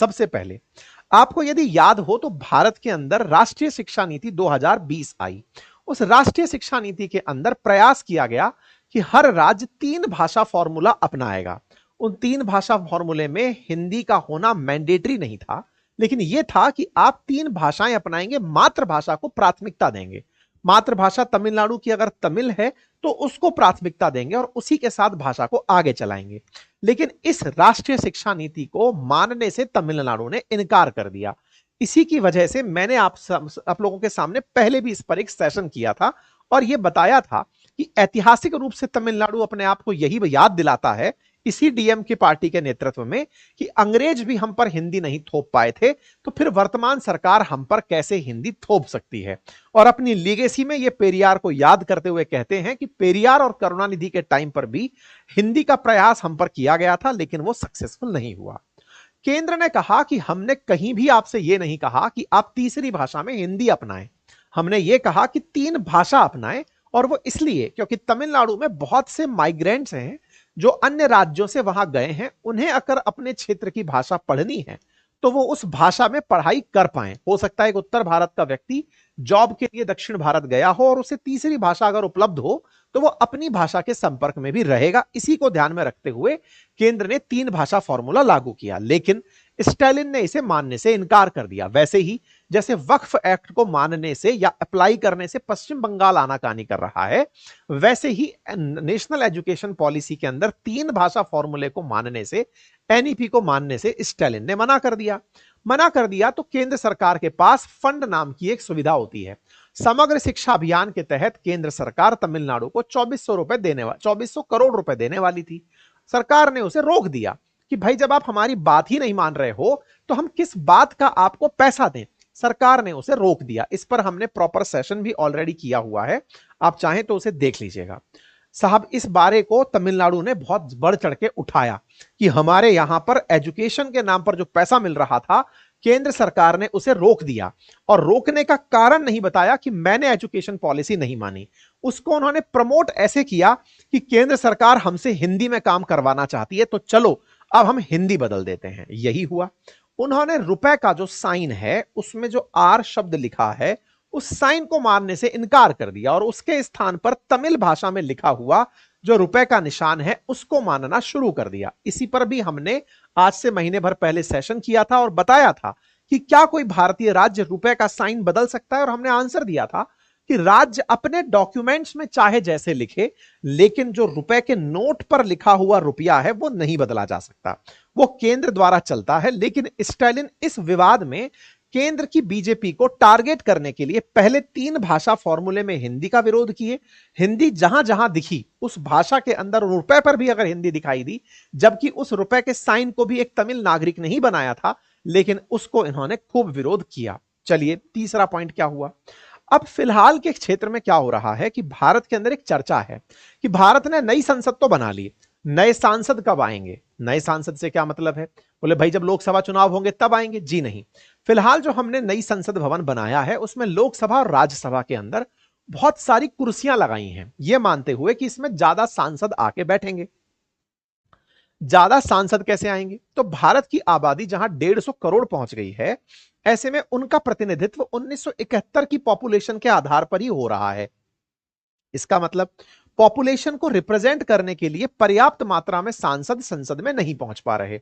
सबसे पहले आपको यदि याद हो तो भारत के अंदर राष्ट्रीय शिक्षा नीति 2020 आई। उस राष्ट्रीय शिक्षा नीति के अंदर प्रयास किया गया कि हर राज्य 3 भाषा फॉर्मूला अपनाएगा। उन 3 भाषा फॉर्मूले में हिंदी का होना मैंडेटरी नहीं था, लेकिन यह था कि आप 3 भाषाएं अपनाएंगे, मातृभाषा को प्राथमिकता देंगे। मातृभाषा तमिलनाडु की अगर तमिल है तो उसको प्राथमिकता देंगे और उसी के साथ भाषा को आगे चलाएंगे। लेकिन इस राष्ट्रीय शिक्षा नीति को मानने से तमिलनाडु ने इनकार कर दिया। इसी की वजह से मैंने आप लोगों के सामने पहले भी इस पर एक सेशन किया था और यह बताया था कि ऐतिहासिक रूप से तमिलनाडु अपने आप को यही याद दिलाता है, इसी डीएम की पार्टी के नेतृत्व में, कि अंग्रेज भी हम पर हिंदी नहीं थोप पाए थे, तो फिर वर्तमान सरकार हम पर कैसे हिंदी थोप सकती है। और अपनी लीगेसी में ये पेरियार को याद करते हुए कहते हैं कि पेरियार और करुणानिधि के टाइम पर भी हिंदी का प्रयास हम पर किया गया था, लेकिन वो सक्सेसफुल नहीं हुआ। केंद्र ने कहा कि हमने कहीं भी आपसे यह नहीं कहा कि आप तीसरी भाषा में हिंदी अपनाएं, हमने ये कहा कि 3 भाषा अपनाएं। और वो इसलिए क्योंकि तमिलनाडु में बहुत से माइग्रेंट्स हैं जो अन्य राज्यों से वहां गए हैं, उन्हें अगर अपने क्षेत्र की भाषा पढ़नी है तो वो उस भाषा में पढ़ाई कर पाए। हो सकता है एक उत्तर भारत का व्यक्ति जॉब के लिए दक्षिण भारत गया हो और उसे तीसरी भाषा अगर उपलब्ध हो तो वो अपनी भाषा के संपर्क में भी रहेगा। इसी को ध्यान में रखते हुए केंद्र ने 3 भाषा फॉर्मूला लागू किया, लेकिन स्टालिन ने इसे मानने से इनकार कर दिया। वैसे ही जैसे वक्फ एक्ट को मानने से या अप्लाई करने से पश्चिम बंगाल आनाकानी कर रहा है, वैसे ही नेशनल एजुकेशन पॉलिसी के अंदर 3 भाषा फॉर्मूले को मानने से, एनईपी को मानने से स्टालिन ने मना कर दिया। मना कर दिया तो केंद्र सरकार के पास फंड नाम की एक सुविधा होती है। समग्र शिक्षा अभियान के तहत केंद्र सरकार तमिलनाडु को 2400 करोड़ रुपए देने वाली थी। सरकार ने उसे रोक दिया कि भाई जब आप हमारी बात ही नहीं मान रहे हो तो हम किस बात का आपको पैसा दें। सरकार ने उसे रोक दिया। इस पर हमने प्रॉपर सेशन भी ऑलरेडी किया हुआ है, आप चाहें तो उसे देख लीजिएगा। साहब, इस बारे को तमिलनाडु ने बहुत बढ़ चढ़ के उठाया कि हमारे यहां पर एजुकेशन के नाम पर जो पैसा मिल रहा था, केंद्र सरकार ने उसे रोक दिया। और रोकने का कारण नहीं बताया कि मैंने एजुकेशन पॉलिसी नहीं मानी, उसको उन्होंने प्रमोट ऐसे किया कि केंद्र सरकार हमसे हिंदी में काम करवाना चाहती है तो चलो अब हम हिंदी बदल देते हैं। यही हुआ। उन्होंने रुपए का जो साइन है उसमें जो आर शब्द लिखा है उस साइन को मानने से इनकार कर दिया और उसके स्थान पर तमिल भाषा में लिखा हुआ जो रुपए का निशान है उसको मानना शुरू कर दिया। इसी पर भी हमने आज से महीने भर पहले सेशन किया था और बताया था कि क्या कोई भारतीय राज्य रुपए का साइन बदल सकता है, और हमने आंसर दिया था कि राज्य अपने डॉक्यूमेंट्स में चाहे जैसे लिखे, लेकिन जो रुपए के नोट पर लिखा हुआ रुपया है वो नहीं बदला जा सकता, वो केंद्र द्वारा चलता है। लेकिन स्टालिन इस विवाद में केंद्र की बीजेपी को टारगेट करने के लिए पहले 3 भाषा फॉर्मूले में हिंदी का विरोध किए। हिंदी जहां जहां दिखी उस भाषा के अंदर रुपए पर भी अगर हिंदी दिखाई दी, जबकि उस रुपए के साइन को भी एक तमिल नागरिक नहीं बनाया था, लेकिन उसको इन्होंने खूब विरोध किया। चलिए, तीसरा पॉइंट क्या हुआ। अब फिलहाल के क्षेत्र में क्या हो रहा है कि भारत के अंदर एक चर्चा है कि भारत ने नई संसद तो बना ली, नए सांसद कब आएंगे। नए सांसद से क्या मतलब है, बोले भाई जब लोकसभा चुनाव होंगे तब आएंगे। जी नहीं, फिलहाल जो हमने नई संसद भवन बनाया है उसमें लोकसभा और राज्यसभा के अंदर बहुत सारी कुर्सियां लगाई हैं, यह मानते हुए कि इसमें ज्यादा सांसद आके बैठेंगे। ज्यादा सांसद कैसे आएंगे, तो भारत की आबादी जहां 150 करोड़ पहुंच गई है, ऐसे में उनका प्रतिनिधित्व 1971 की पॉपुलेशन के आधार पर ही हो रहा है। इसका मतलब पॉपुलेशन को रिप्रेजेंट करने के लिए पर्याप्त मात्रा में सांसद संसद में नहीं पहुंच पा रहे।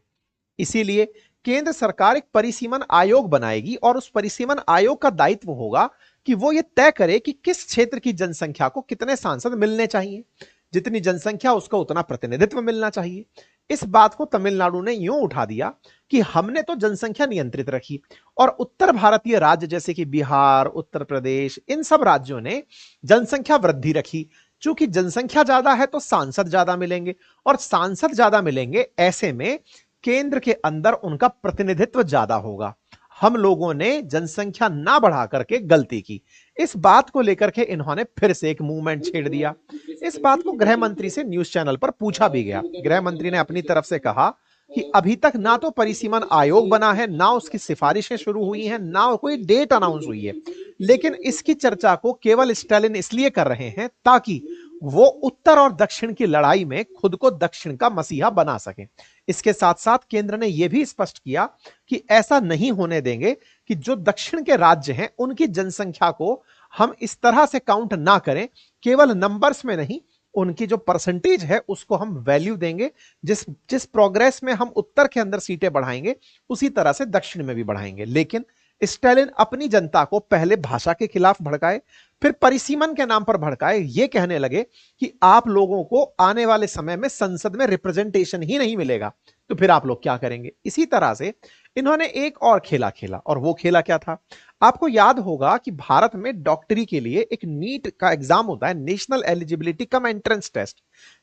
इसीलिए केंद्र सरकार एक परिसीमन आयोग बनाएगी और उस परिसीमन आयोग का दायित्व होगा कि वो ये तय करे कि किस क्षेत्र की जनसंख्या को कितने सांसद मिलने चाहिए। जितनी जनसंख्या उसको उतना प्रतिनिधित्व मिलना चाहिए। इस बात को तमिलनाडु ने यूं उठा दिया कि हमने तो जनसंख्या नियंत्रित रखी और उत्तर भारतीय राज्य जैसे कि बिहार, उत्तर प्रदेश, इन सब राज्यों ने जनसंख्या वृद्धि रखी। चूंकि जनसंख्या ज्यादा है तो सांसद ज्यादा मिलेंगे, और सांसद ज्यादा मिलेंगे, ऐसे में केंद्र के अंदर उनका प्रतिनिधित्व ज्यादा होगा। हम लोगों ने जनसंख्या ना बढ़ा करके गलती की। इस बात को लेकर के इन्होंने फिर से एक मूवमेंट छेड़ दिया। इस बात को गृह मंत्री से न्यूज चैनल पर पूछा भी गया। गृह मंत्री ने अपनी तरफ से कहा कि अभी तक ना तो परिसीमन आयोग बना है, ना उसकी सिफारिशें शुरू हुई हैं, ना कोई डेट अनाउंस हुई है, लेकिन इसकी चर्चा को केवल स्टालिन इसलिए कर रहे हैं ताकि वो उत्तर और दक्षिण की लड़ाई में खुद को दक्षिण का मसीहा बना सके। इसके साथ साथ केंद्र ने यह भी स्पष्ट किया कि ऐसा नहीं होने देंगे कि जो दक्षिण के राज्य हैं उनकी जनसंख्या को हम इस तरह से काउंट ना करें, केवल नंबर्स में नहीं, उनकी जो परसेंटेज है उसको हम वैल्यू देंगे। जिस जिस प्रोग्रेस में हम उत्तर के अंदर सीटें बढ़ाएंगे उसी तरह से दक्षिण में भी बढ़ाएंगे। लेकिन स्टालिन अपनी जनता को पहले भाषा के खिलाफ भड़काए, फिर परिसीमन के नाम पर भड़काए, ये कहने लगे कि आप लोगों को आने वाले समय में संसद में रिप्रेजेंटेशन ही नहीं मिलेगा, तो फिर आप लोग क्या करेंगे। इसी तरह से इन्होंने एक और खेला खेला, और वो खेला क्या था, आपको याद होगा कि भारत में डॉक्टरी के लिए एक नीट का एग्जाम होता है, national eligibility cum entrance test,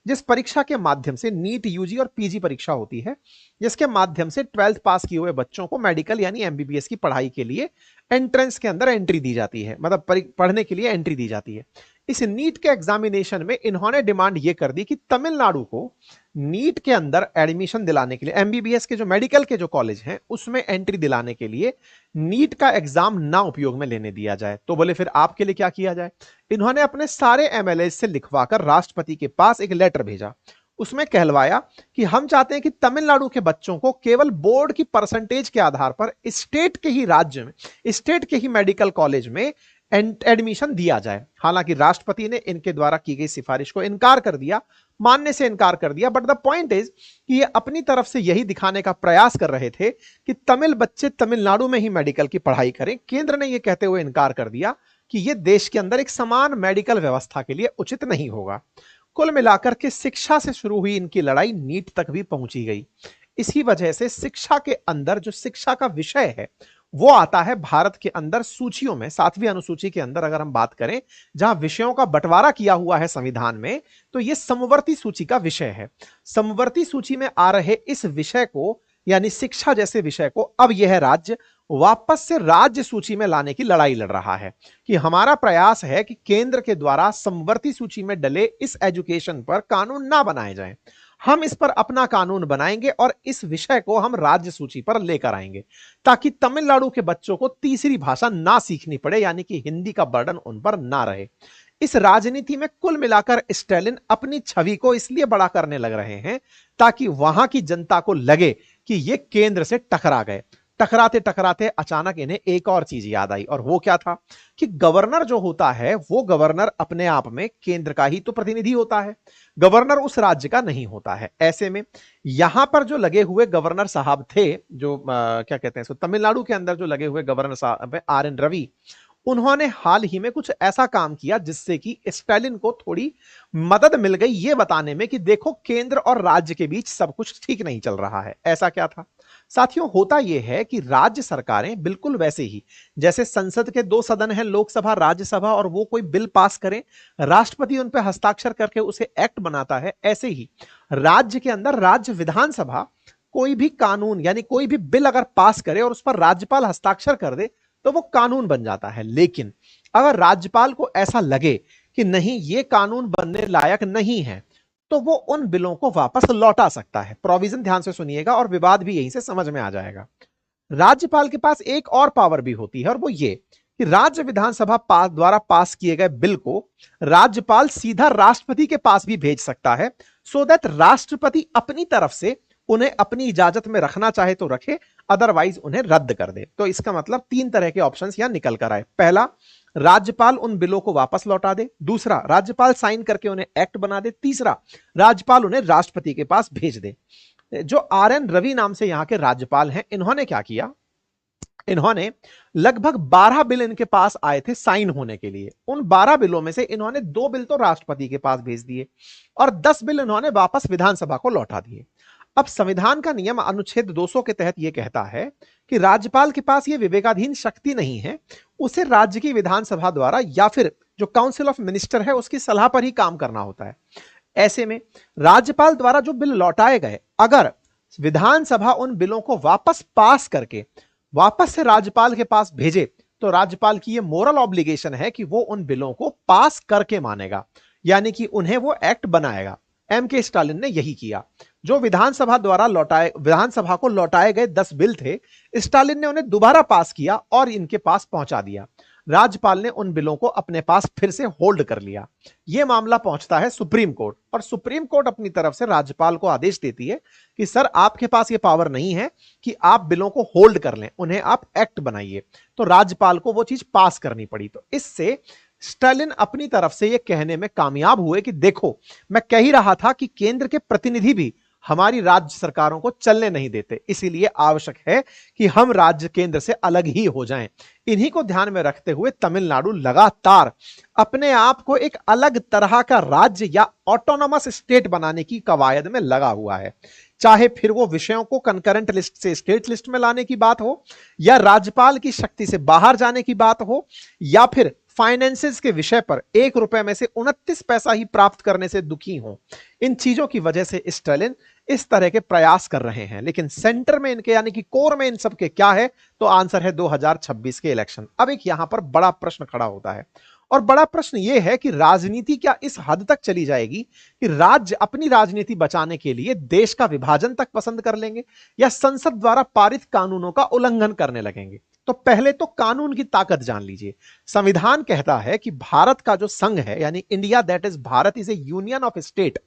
जिस परीक्षा के माध्यम से नीट, यूजी और पीजी परीक्षा होती है, जिसके माध्यम से 12th पास किए हुए बच्चों को मेडिकल यानी एमबीबीएस की पढ़ाई के लिए एंट्रेंस के अंदर एंट्री दी जाती है, मतलब पढ़ने के लिए एंट्री दी जाती है। इस नीट के एग्जामिनेशन में इन्होंने डिमांड यह कर दी कि तमिलनाडु को नीट के अंदर एडमिशन दिलाने के लिए, एमबीबीएस के जो मेडिकल के जो कॉलेज हैं उसमें एंट्री दिलाने के लिए नीट का एग्जाम ना उपयोग में लेने दिया जाए। तो बोले फिर आपके लिए क्या किया जाए। इन्होंने अपने सारे एमएलए से लिखवाकर राष्ट्रपति के पास एक लेटर भेजा, उसमें कहलवाया कि हम चाहते हैं कि तमिलनाडु के बच्चों को केवल बोर्ड की परसेंटेज के आधार पर स्टेट के ही राज्य में, स्टेट के ही मेडिकल कॉलेज में एडमिशन दिया जाए। हालांकि राष्ट्रपति ने इनके द्वारा की गई सिफारिश को इनकार कर दिया, मानने से इनकार कर दिया। बट द पॉइंट इज कि ये अपनी तरफ से यही दिखाने का प्रयास कर रहे थे कि तमिल बच्चे तमिलनाडु में ही मेडिकल की पढ़ाई करें। केंद्र ने यह कहते हुए इनकार कर दिया कि यह देश के अंदर एक समान मेडिकल व्यवस्था के लिए उचित नहीं होगा। कुल मिलाकर के शिक्षा से शुरू हुई इनकी लड़ाई नीट तक भी पहुंची गई। इसी वजह से शिक्षा के अंदर जो शिक्षा का विषय है वो आता है भारत के अंदर सूचियों में, 7वीं अनुसूची के अंदर अगर हम बात करें, जहां विषयों का बंटवारा किया हुआ है संविधान में, तो यह समवर्ती सूची का विषय है। समवर्ती सूची में आ रहे इस विषय को यानी शिक्षा जैसे विषय को अब यह राज्य वापस से राज्य सूची में लाने की लड़ाई लड़ रहा है कि हमारा प्रयास है कि केंद्र के द्वारा समवर्ती सूची में डले इस एजुकेशन पर कानून ना बनाए जाएं, हम इस पर अपना कानून बनाएंगे और इस विषय को हम राज्य सूची पर लेकर आएंगे ताकि तमिलनाडु के बच्चों को तीसरी भाषा ना सीखनी पड़े, यानी कि हिंदी का बर्डन उन पर ना रहे। इस राजनीति में कुल मिलाकर स्टालिन अपनी छवि को इसलिए बड़ा करने लग रहे हैं ताकि वहां की जनता को लगे कि ये केंद्र से टकरा गए। टकराते टकराते अचानक इन्हें एक और चीज याद आई, और वो क्या था कि गवर्नर जो होता है वो गवर्नर अपने आप में केंद्र का ही तो प्रतिनिधि होता है, गवर्नर उस राज्य का नहीं होता है। ऐसे में यहां पर जो लगे हुए गवर्नर साहब थे, जो क्या कहते हैं, तमिलनाडु के अंदर जो लगे हुए गवर्नर साहब आर.एन. रवि, उन्होंने हाल ही में कुछ ऐसा काम किया जिससे कि स्टालिन को थोड़ी मदद मिल गई ये बताने में कि देखो केंद्र और राज्य के बीच सब कुछ ठीक नहीं चल रहा है। ऐसा क्या था साथियों, होता यह है कि राज्य सरकारें बिल्कुल वैसे ही जैसे संसद के 2 सदन हैं, लोकसभा राज्यसभा, और वो कोई बिल पास करें, राष्ट्रपति उन पर हस्ताक्षर करके उसे एक्ट बनाता है, ऐसे ही राज्य के अंदर राज्य विधानसभा कोई भी कानून यानी कोई भी बिल अगर पास करे और उस पर राज्यपाल हस्ताक्षर कर दे तो वो कानून बन जाता है। लेकिन अगर राज्यपाल को ऐसा लगे कि नहीं ये कानून बनने लायक नहीं है तो वो उन बिलों को वापस लौटा सकता है। प्रोविजन ध्यान से सुनिएगा और विवाद भी यहीं से समझ में आ जाएगा। राज्यपाल के पास एक और पावर भी होती है और वो ये कि राज्य विधानसभा द्वारा पास किए गए बिल को राज्यपाल सीधा राष्ट्रपति के पास भी भेज सकता है, सो दैट राष्ट्रपति अपनी तरफ से उन्हें अपनी इजाजत में रखना चाहे तो रखे, अदरवाइज उन्हें रद्द कर दे। तो इसका मतलब 3 तरह के ऑप्शंस यहां निकल कर आए। पहला, राज्यपाल उन बिलों को वापस लौटा दे। दूसरा, राज्यपाल साइन करके उन्हें एक्ट बना दे। तीसरा, राज्यपाल उन्हें राष्ट्रपति के पास भेज दे। जो आर.एन. रवि नाम से यहां के राज्यपाल हैं, इन्होंने क्या किया, इन्होंने लगभग 12 बिल इनके पास आए थे साइन होने के लिए। उन 12 बिलों में से इन्होंने 2 बिल तो राष्ट्रपति के पास भेज दिए और 10 बिल इन्होंने वापस विधानसभा को लौटा दिए। अब संविधान का नियम अनुच्छेद 200 के तहत यह कहता है कि राज्यपाल के पास यह विवेकाधीन शक्ति नहीं है, उसे राज्य की विधानसभा द्वारा या फिर जो काउंसिल ऑफ मिनिस्टर है उसकी सलाह पर ही काम करना होता है। ऐसे में राज्यपाल द्वारा जो बिल लौटाए गए, अगर विधानसभा उन बिलों को वापस पास करके वापस से राज्यपाल के पास भेजे तो राज्यपाल की यह मोरल ऑब्लिगेशन है कि वो उन बिलों को पास करके मानेगा, यानी कि उन्हें वो एक्ट बनाएगा। M.K. स्टालिन ने यही किया। जो विधानसभा विधानसभा को लौटाए गए 10 बिल थे, स्टालिन ने उन्हें दोबारा पास किया और इनके पास पहुंचा दिया। राज्यपाल ने उन बिलों को अपने पास फिर से होल्ड कर लिया। यह मामला पहुंचता है सुप्रीम कोर्ट और सुप्रीम कोर्ट अपनी तरफ से राज्यपाल को आदेश देती है कि सर आपके पास यह पावर नहीं है कि आप बिलों को होल्ड कर लें, उन्हें आप एक्ट बनाइए। तो राज्यपाल को वो चीज पास करनी पड़ी। तो इससे स्टालिन अपनी तरफ से यह कहने में कामयाब हुए कि देखो, मैं कह ही रहा था कि केंद्र के प्रतिनिधि भी हमारी राज्य सरकारों को चलने नहीं देते, इसीलिए आवश्यक है कि हम राज्य केंद्र से अलग ही हो जाएं। इन्हीं को ध्यान में रखते हुए तमिलनाडु लगातार अपने आप को एक अलग तरह का राज्य या ऑटोनोमस स्टेट बनाने की कवायद में लगा हुआ है। चाहे फिर वो विषयों को कंकरेंट लिस्ट से स्टेट लिस्ट में लाने की बात हो, या राज्यपाल की शक्ति से बाहर जाने की बात हो, या फिर फाइनेंसेस के विषय पर 1 रुपए में से 29 पैसा ही प्राप्त करने से दुखी हो। इन चीजों की वजह से स्टालिन इस तरह के प्रयास कर रहे हैं। लेकिन सेंटर में इनके यानी कि कोर में इन सब के क्या है, तो आंसर है 2026 के इलेक्शन। अब एक यहां पर बड़ा प्रश्न खड़ा होता है और बड़ा प्रश्न यह है कि राजनीति क्या इस हद तक चली जाएगी कि राज्य अपनी राजनीति बचाने के लिए देश का विभाजन तक पसंद कर लेंगे या संसद द्वारा पारित कानूनों का उल्लंघन करने लगेंगे। तो पहले तो कानून की ताकत जान लीजिए। संविधान कहता है कि भारत का जो संघ है यानी India, that is Bharat, is a union of state,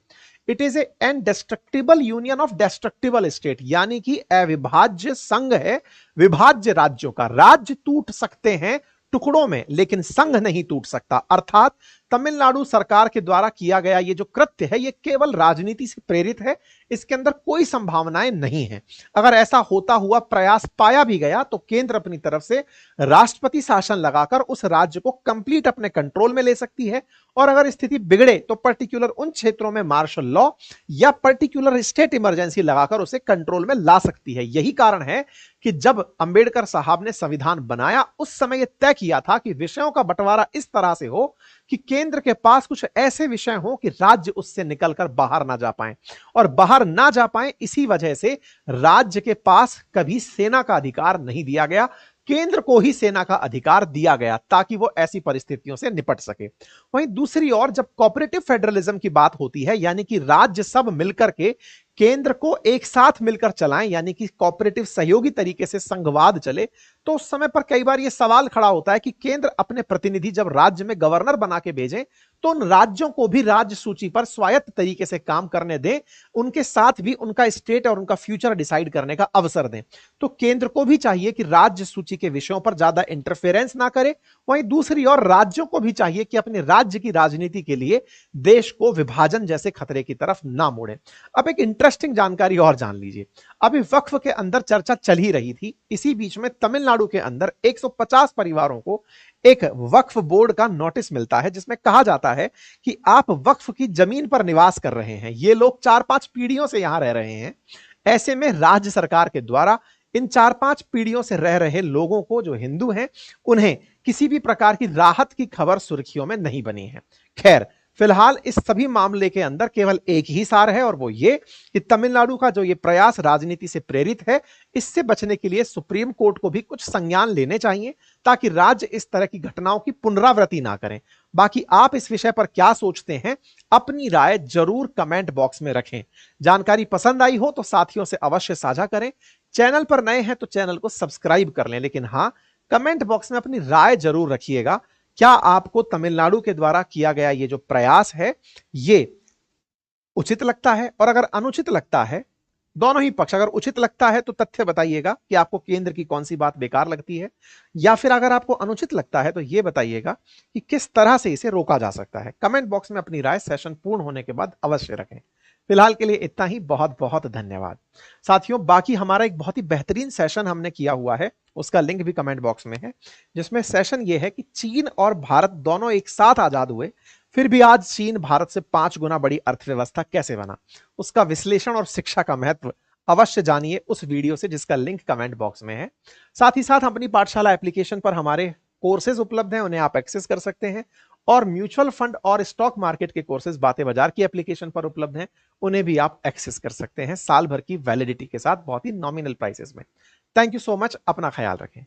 it is a indestructible union of destructible state, यानी कि अविभाज्य संघ है विभाज्य राज्यों का। राज्य टूट सकते हैं टुकड़ों में लेकिन संघ नहीं टूट सकता। अर्थात तमिलनाडु सरकार के द्वारा किया गया ये जो कृत्य है ये केवल राजनीति से प्रेरित है, इसके अंदर कोई संभावनाएं नहीं है। अगर ऐसा होता हुआ प्रयास पाया भी गया तो केंद्र अपनी तरफ से राष्ट्रपति शासन लगाकर उस राज्य को कंप्लीट अपने कंट्रोल में ले सकती है, और अगर स्थिति बिगड़े तो पर्टिकुलर उन क्षेत्रों में मार्शल लॉ या पर्टिकुलर स्टेट इमरजेंसी लगाकर उसे कंट्रोल में ला सकती है। यही कारण है कि जब अंबेडकर साहब ने संविधान बनाया उस समय यह तय किया था कि विषयों का बंटवारा इस तरह से हो कि केंद्र के पास कुछ ऐसे विषय हो कि राज्य उससे निकलकर बाहर ना जा पाए, और बाहर ना जा पाए इसी वजह से राज्य के पास कभी सेना का अधिकार नहीं दिया गया, केंद्र को ही सेना का अधिकार दिया गया ताकि वो ऐसी परिस्थितियों से निपट सके। वहीं दूसरी ओर जब कोऑपरेटिव फेडरलिज्म की बात होती है यानी कि राज्य सब मिलकर के केंद्र को एक साथ मिलकर चलाएं, यानी कि कोऑपरेटिव सहयोगी तरीके से संघवाद चले, तो उस समय पर कई बार यह सवाल खड़ा होता है कि केंद्र अपने प्रतिनिधि जब राज्य में गवर्नर बना के भेजें तो उन राज्यों को भी राज्य सूची पर स्वायत्त तरीके से काम करने दें, उनके साथ भी उनका स्टेट और उनका फ्यूचर डिसाइड करने का अवसर दें। तो केंद्र को भी चाहिए कि राज्य सूची के विषयों पर ज्यादा इंटरफेरेंस ना करे, वहीं दूसरी ओर राज्यों को भी चाहिए कि अपने राज्य की राजनीति के लिए देश को विभाजन जैसे खतरे की तरफ ना मोड़े। अब एक इंटरेस्टिंग जानकारी और जान लीजिए। अभी वक्फ के अंदर चर्चा चल ही रही थी, इसी बीच में तमिलनाडु के अंदर 150 परिवारों को एक वक्फ बोर्ड का नोटिस मिलता है जिसमें कहा जाता है कि आप वक्फ की जमीन पर निवास कर रहे हैं, ये लोग 4-5 पीढ़ियों से यहां रह रहे हैं। ऐसे में राज्य सरकार के द्वारा इन 4-5 पीढ़ियों से रह रहे लोगों को, जो हिंदू हैं, उन्हें किसी भी प्रकार की राहत की खबर सुर्खियों में नहीं बनी है। खैर, फिलहाल इस सभी मामले के अंदर केवल एक ही सार है और वो ये कि तमिलनाडु का जो ये प्रयास राजनीति से प्रेरित है, इससे बचने के लिए सुप्रीम कोर्ट को भी कुछ संज्ञान लेने चाहिए ताकि राज्य इस तरह की घटनाओं की पुनरावृत्ति ना करें। बाकी आप इस विषय पर क्या सोचते हैं, अपनी राय जरूर कमेंट बॉक्स में रखें। जानकारी पसंद आई हो तो साथियों से अवश्य साझा करें। चैनल पर नए हैं तो चैनल को सब्सक्राइब कर लें, लेकिन हां, कमेंट बॉक्स में अपनी राय जरूर रखिएगा। क्या आपको तमिलनाडु के द्वारा किया गया ये जो प्रयास है ये उचित लगता है, और अगर अनुचित लगता है, दोनों ही पक्ष, अगर उचित लगता है तो तथ्य बताइएगा कि आपको केंद्र की कौन सी बात बेकार लगती है, या फिर अगर आपको अनुचित लगता है तो यह बताइएगा कि किस तरह से इसे रोका जा सकता है। कमेंट बॉक्स में अपनी राय सेशन पूर्ण होने के बाद अवश्य रखें। फिलहाल के लिए इतना ही, बहुत बहुत धन्यवाद। साथियों, बाकी हमारा एक बहुत ही बेहतरीन सेशन हमने किया हुआ है, उसका लिंक भी कमेंट बॉक्स में है, जिसमें सेशन यह है कि चीन और भारत दोनों एक साथ आजाद हुए, फिर भी आज चीन भारत से 5 गुना बड़ी अर्थव्यवस्था कैसे बना, उसका विश्लेषण और शिक्षा का महत्व अवश्य जानिए उस वीडियो से जिसका लिंक कमेंट बॉक्स में है। साथ ही साथ अपनी पाठशाला एप्लीकेशन पर हमारे कोर्सेज उपलब्ध हैं, उन्हें आप एक्सेस कर सकते हैं, और म्यूचुअल फंड और स्टॉक मार्केट के कोर्सेज बातें बाजार की एप्लीकेशन पर उपलब्ध हैं, उन्हें भी आप एक्सेस कर सकते हैं साल भर की वैलिडिटी के साथ, बहुत ही नॉमिनल प्राइसेस में। थैंक यू सो मच, अपना ख्याल रखें।